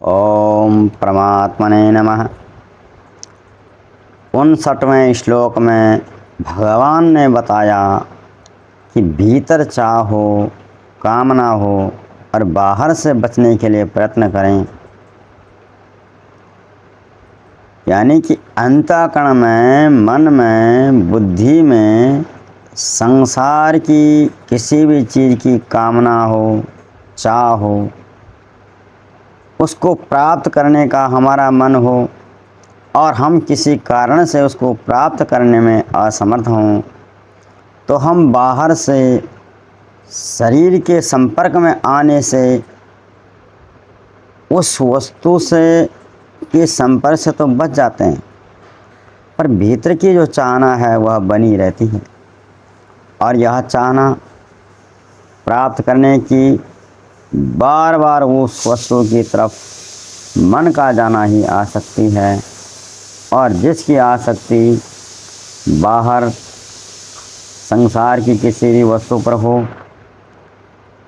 ओम परमात्मने नमः। 59वें श्लोक में भगवान ने बताया कि भीतर चाह हो, कामना हो और बाहर से बचने के लिए प्रयत्न करें। यानी कि अंतःकरण में, मन में, बुद्धि में संसार की किसी भी चीज़ की कामना हो, चाह हो, उसको प्राप्त करने का हमारा मन हो और हम किसी कारण से उसको प्राप्त करने में असमर्थ हों, तो हम बाहर से शरीर के संपर्क में आने से उस वस्तु से के संपर्क से तो बच जाते हैं, पर भीतर की जो चाहना है वह बनी रहती है। और यह चाहना प्राप्त करने की बार बार उस वस्तु की तरफ मन का जाना ही आसक्ति है। और जिसकी आसक्ति बाहर संसार की किसी भी वस्तु पर हो,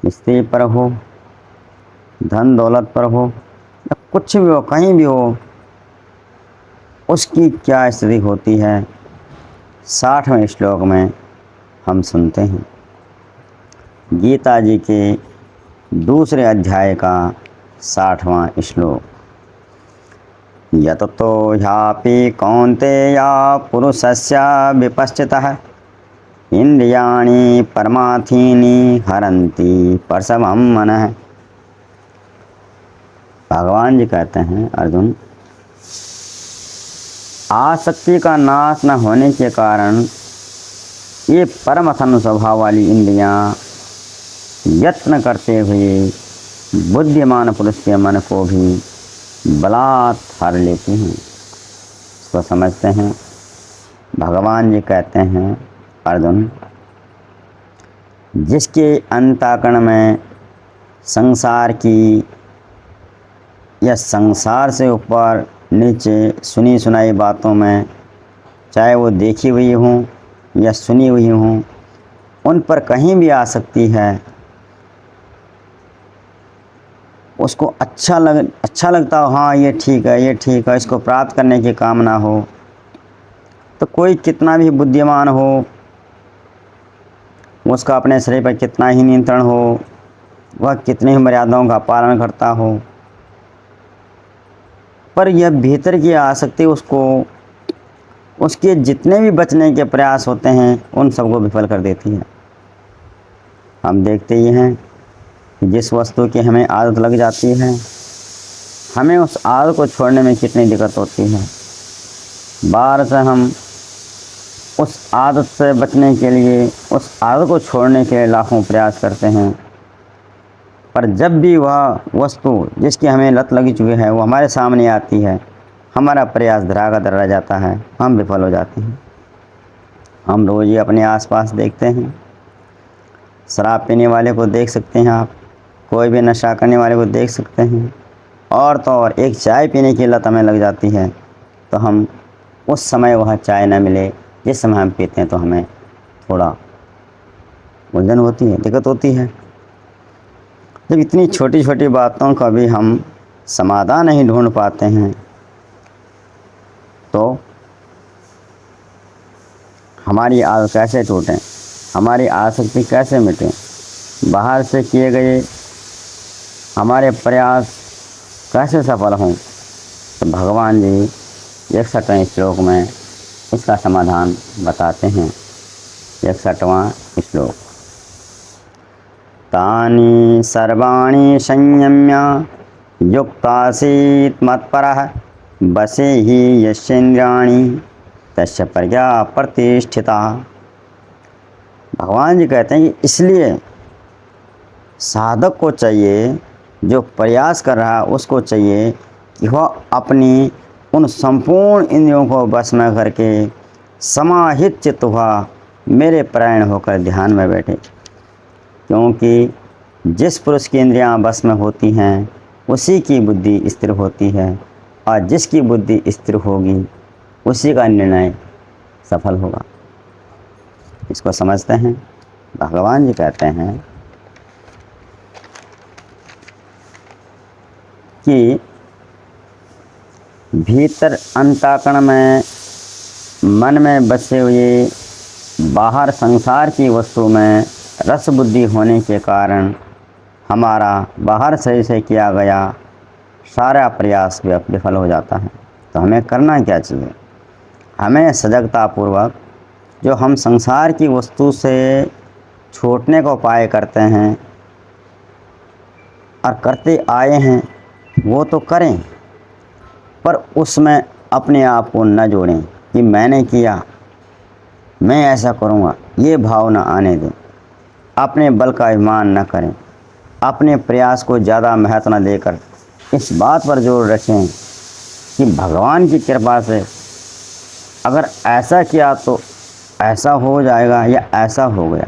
स्त्री पर हो, धन दौलत पर हो, या कुछ भी हो, कहीं भी हो, उसकी क्या स्थिति होती है 60वें श्लोक में हम सुनते हैं। गीता जी के दूसरे अध्याय का 60वां श्लोक। यततो ह्यापि कौन्तेय पुरुषस्य विपश्चितः इंद्रियाणि परमार्थीनि हरन्ति प्रसवं मनः। भगवान जी कहते हैं, अर्जुन, आसक्ति का नाश न होने के कारण ये परमथन स्वभाव वाली इंद्रियां यत्न करते हुए बुद्धिमान पुरुष के मन को भी बलात् हर लेती हैं। इसको समझते हैं। भगवान जी कहते हैं, अर्जुन, जिसके अंतःकरण में संसार की या संसार से ऊपर नीचे सुनी सुनाई बातों में, चाहे वो देखी हुई हों या सुनी हुई हों, उन पर कहीं भी आसक्ति है, उसको अच्छा लगता हो, हाँ ये ठीक है, ये ठीक है, इसको प्राप्त करने की कामना हो, तो कोई कितना भी बुद्धिमान हो, उसका अपने शरीर पर कितना ही नियंत्रण हो, वह कितनी ही मर्यादाओं का पालन करता हो, पर यह भीतर की आसक्ति उसको उसके जितने भी बचने के प्रयास होते हैं उन सबको विफल कर देती है। हम देखते ही हैं कि जिस वस्तु की हमें आदत लग जाती है, हमें उस आदत को छोड़ने में कितनी दिक्कत होती है। बाहर से हम उस आदत से बचने के लिए, उस आदत को छोड़ने के लिए लाखों प्रयास करते हैं, पर जब भी वह वस्तु जिसकी हमें लत लगी चुकी है वो हमारे सामने आती है, हमारा प्रयास धरा का धरा रह जाता है, हम विफल हो जाते हैं। हम रोज़ ही अपने आसपास देखते हैं, शराब पीने वाले को देख सकते हैं आप, कोई भी नशा करने वाले को देख सकते हैं, और तो और एक चाय पीने की लत हमें लग जाती है, तो हम उस समय वह चाय न मिले जिस समय हम पीते हैं तो हमें थोड़ा उलझन होती है, दिक्कत होती है। जब इतनी छोटी छोटी बातों का भी हम समाधान नहीं ढूंढ पाते हैं, तो हमारी आदत कैसे टूटें, हमारी आसक्ति कैसे मिटे, बाहर से किए गए हमारे प्रयास कैसे सफल हों। तो भगवान जी 61वें श्लोक में इसका समाधान बताते हैं। 61वां श्लोक। तानि सर्वाणि संयम्य युक्तासीत् मत्परः वशे हि यस्येन्द्रियाणि तस्य प्रज्ञा प्रतिष्ठिता। भगवान जी कहते हैं कि इसलिए साधक को चाहिए, जो प्रयास कर रहा है उसको चाहिए कि वह अपनी उन संपूर्ण इंद्रियों को बस में करके समाहित चित्त हुआ मेरे परायण होकर ध्यान में बैठे। क्योंकि जिस पुरुष की इंद्रियां बस में होती हैं उसी की बुद्धि स्थिर होती है, और जिसकी बुद्धि स्थिर होगी उसी का निर्णय सफल होगा। इसको समझते हैं। भगवान जी कहते हैं कि भीतर अंतःकरण में मन में बसे हुए बाहर संसार की वस्तु में रस बुद्धि होने के कारण हमारा बाहर से किया गया सारा प्रयास विफल हो जाता है। तो हमें करना क्या चाहिए? हमें सजगतापूर्वक जो हम संसार की वस्तु से छूटने का उपाय करते हैं और करते आए हैं वो तो करें, पर उसमें अपने आप को न जोड़ें कि मैंने किया, मैं ऐसा करूँगा, ये भाव न आने दें। अपने बल का अभिमान न करें, अपने प्रयास को ज़्यादा महत्व न देकर इस बात पर जोर रखें कि भगवान की कृपा से अगर ऐसा किया तो ऐसा हो जाएगा, या ऐसा हो गया,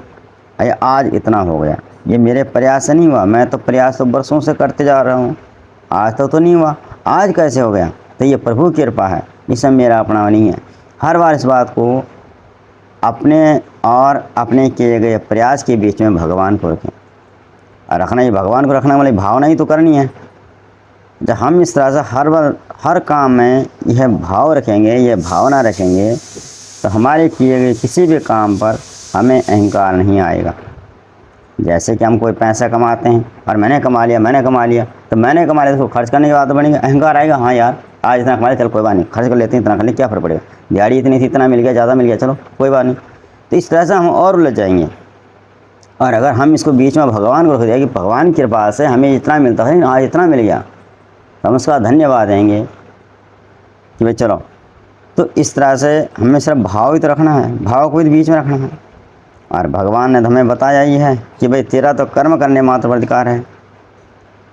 या आज इतना हो गया। ये मेरे प्रयास से नहीं हुआ, मैं तो प्रयास तो बरसों से करते जा रहा हूँ, आज तो नहीं हुआ, आज कैसे हो गया? तो ये प्रभु की कृपा है, इसमें मेरा अपना नहीं है। हर बार इस बात को अपने और अपने किए गए प्रयास के बीच में भगवान को रखें। और रखना, ये भगवान को रखने वाली भावना ही तो करनी है। जब हम इस तरह से हर काम में यह भाव रखेंगे, यह भावना रखेंगे, तो हमारे किए गए किसी भी काम पर हमें अहंकार नहीं आएगा। जैसे कि हम कोई पैसा कमाते हैं और मैंने कमा लिया, तो मैंने कमा लिया तो खर्च करने की बात बनेगी, अहंकार आएगा। हाँ यार, आज इतना कमा लिया, चल कोई बात नहीं, खर्च कर लेते हैं, इतना कर ले, क्या फ़र्क पड़ेगा, दिहाड़ी इतनी थी, इतना मिल गया, ज़्यादा मिल गया, चलो कोई बात नहीं। तो इस तरह से हम और उलझ जाएंगे। और अगर हम इसको बीच में भगवान को रख दिया कि भगवान की कृपा से हमें इतना मिलता है, आज इतना मिल गया, तो हम उसका धन्यवाद देंगे कि भाई चलो। तो इस तरह से हमें सिर्फ भाव ही तो रखना है, भाव को ही बीच में रखना है। और भगवान ने हमें बताया ही है कि भाई तेरा तो कर्म करने मात्र पर अधिकार है,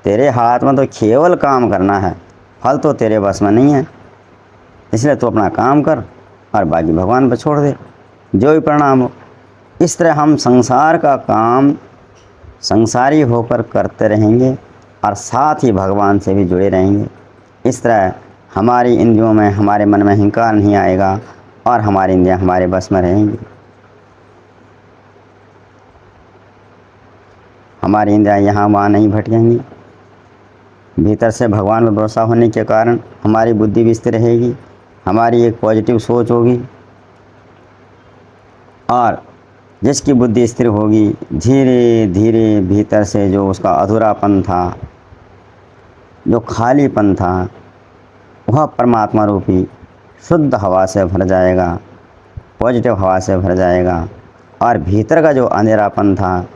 तेरे हाथ में तो केवल काम करना है, फल तो तेरे बस में नहीं है। इसलिए तू अपना काम कर और बाकी भगवान पर छोड़ दे, जो भी परिणाम हो। इस तरह हम संसार का काम संसारी होकर करते रहेंगे और साथ ही भगवान से भी जुड़े रहेंगे। इस तरह हमारी इंद्रियों में, हमारे मन में अहंकार नहीं आएगा और हमारी इंद्रियां हमारे बस में रहेंगी। हमारी इंद्रियां यहाँ वहाँ नहीं भटकेंगी। भीतर से भगवान पर भरोसा होने के कारण हमारी बुद्धि भी स्थिर रहेगी, हमारी एक पॉजिटिव सोच होगी। और जिसकी बुद्धि स्थिर होगी, धीरे धीरे भीतर से जो उसका अधूरापन था, जो खालीपन था, वह परमात्मा रूपी शुद्ध हवा से भर जाएगा, पॉजिटिव हवा से भर जाएगा। और भीतर का जो अंधेरापन था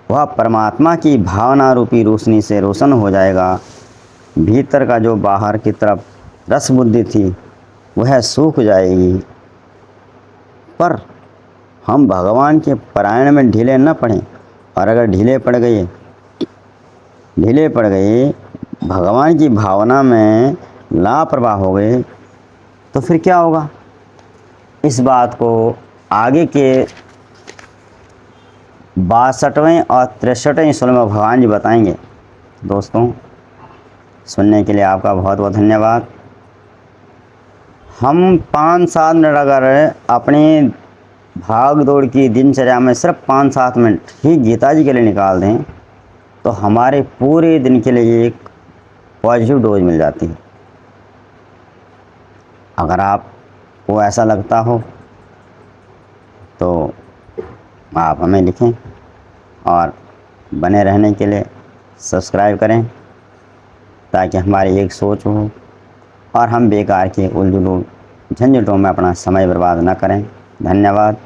वह परमात्मा की भावना रूपी रोशनी से रोशन हो जाएगा। भीतर का जो बाहर की तरफ रस बुद्धि थी वह सूख जाएगी। पर हम भगवान के पारायण में ढीले न पड़ें। और अगर ढीले पड़ गए, भगवान की भावना में लापरवाह हो गए, तो फिर क्या होगा? इस बात को आगे के 62वें और 63वें श्लोक में भगवान जी बताएंगे। दोस्तों, सुनने के लिए आपका बहुत बहुत धन्यवाद। हम 5-7 मिनट अगर अपनी भाग दौड़ की दिनचर्या में सिर्फ 5-7 मिनट ही गीता जी के लिए निकाल दें, तो हमारे पूरे दिन के लिए एक पॉजिटिव डोज मिल जाती है। अगर आपको ऐसा लगता हो तो आप हमें लिखें और बने रहने के लिए सब्सक्राइब करें, ताकि हमारी एक सोच हो और हम बेकार के उलझनों झंझटों में अपना समय बर्बाद न करें। धन्यवाद।